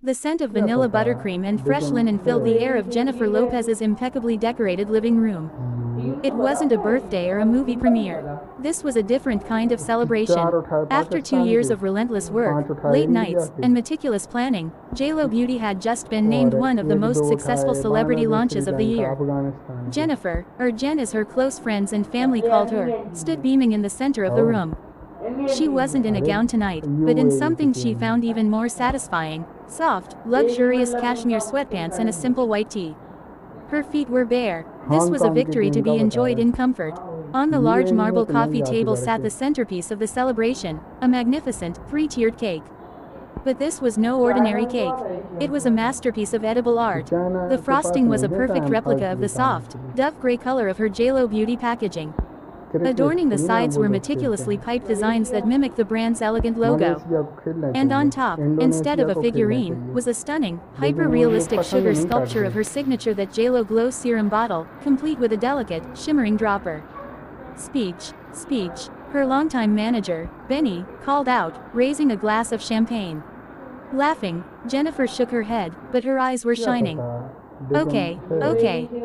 The scent of vanilla buttercream and fresh linen filled the air of Jennifer Lopez's impeccably decorated living room. It wasn't a birthday or a movie premiere. This was a different kind of celebration. After 2 years of relentless work, late nights, and meticulous planning, JLo Beauty had just been named one of the most successful celebrity launches of the year. Jennifer, or Jen as her close friends and family called her, stood beaming in the center of the room. She wasn't in a gown tonight, but in something she found even more satisfying: soft, luxurious cashmere sweatpants and a simple white tee. Her feet were bare. This was a victory to be enjoyed in comfort. On the large marble coffee table sat the centerpiece of the celebration, a magnificent, three-tiered cake. But this was no ordinary cake. It was a masterpiece of edible art. The frosting was a perfect replica of the soft, dove gray color of her JLo Beauty packaging. Adorning the sides were meticulously piped designs that mimicked the brand's elegant logo. And on top, instead of a figurine, was a stunning, hyper-realistic sugar sculpture of her signature that JLo Glow Serum bottle, complete with a delicate, shimmering dropper. Speech, her longtime manager, Benny, called out, raising a glass of champagne. Laughing, Jennifer shook her head, but her eyes were shining. Okay.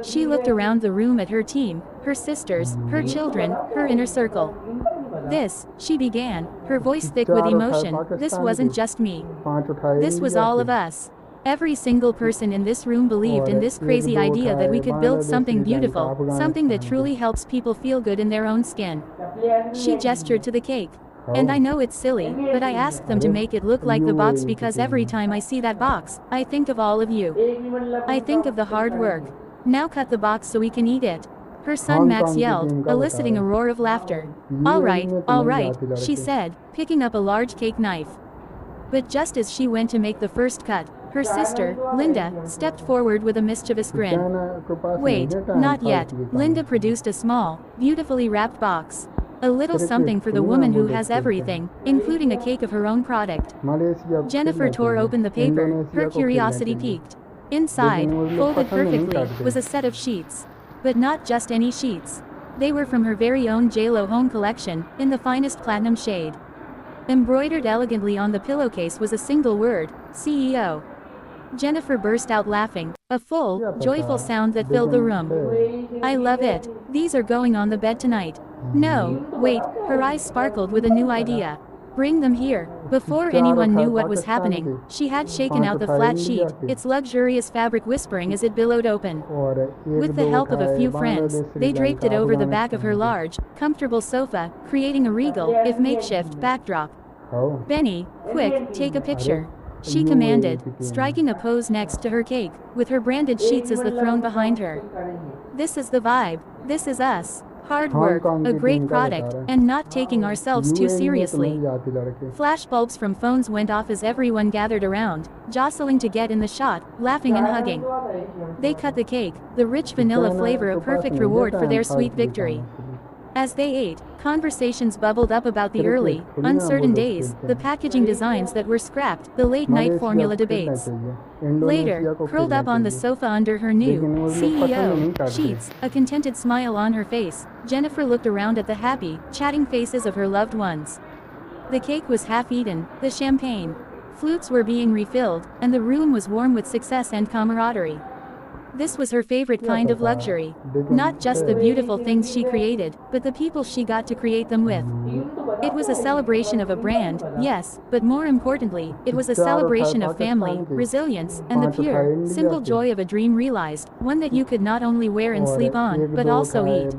She looked around the room at her team, her sisters, her children, her inner circle. This, she began, her voice thick with emotion, this wasn't just me. This was all of us. Every single person in this room believed in this crazy idea that we could build something beautiful, something that truly helps people feel good in their own skin. She gestured to the cake. And I know it's silly, but I asked them to make it look like the box because every time I see that box, I think of all of you. I think of the hard work. Now cut the box so we can eat it. Her son Max yelled, eliciting a roar of laughter. All right, she said, picking up a large cake knife. But just as she went to make the first cut, her sister, Linda, stepped forward with a mischievous grin. Wait, not yet. Linda produced a small, beautifully wrapped box. A little something for the woman who has everything, including a cake of her own product. Jennifer tore open the paper, her curiosity piqued. Inside, folded perfectly, was a set of sheets. But not just any sheets. They were from her very own JLo home collection, in the finest platinum shade. Embroidered elegantly on the pillowcase was a single word: CEO. Jennifer burst out laughing, a full, joyful sound that filled the room. I love it. These are going on the bed tonight. No, wait, her eyes sparkled with a new idea. Bring them here. Before anyone knew what was happening, she had shaken out the flat sheet, its luxurious fabric whispering as it billowed open. With the help of a few friends, they draped it over the back of her large, comfortable sofa, creating a regal, if makeshift, backdrop. Benny, quick, take a picture. She commanded, striking a pose next to her cake, with her branded sheets as the throne behind her. This is the vibe. This is us. Hard work, a great product, and not taking ourselves too seriously. Flashbulbs from phones went off as everyone gathered around, jostling to get in the shot, laughing and hugging. They cut the cake, the rich vanilla flavor a perfect reward for their sweet victory. As they ate, conversations bubbled up about the early, uncertain days, the packaging designs that were scrapped, the late-night formula debates. Later, curled up on the sofa under her new CEO sheets, a contented smile on her face, Jennifer looked around at the happy, chatting faces of her loved ones. The cake was half-eaten, the champagne. Flutes were being refilled, and the room was warm with success and camaraderie. This was her favorite kind of luxury. Not just the beautiful things she created, but the people she got to create them with. It was a celebration of a brand, yes, but more importantly, it was a celebration of family, resilience, and the pure, simple joy of a dream realized, one that you could not only wear and sleep on, but also eat.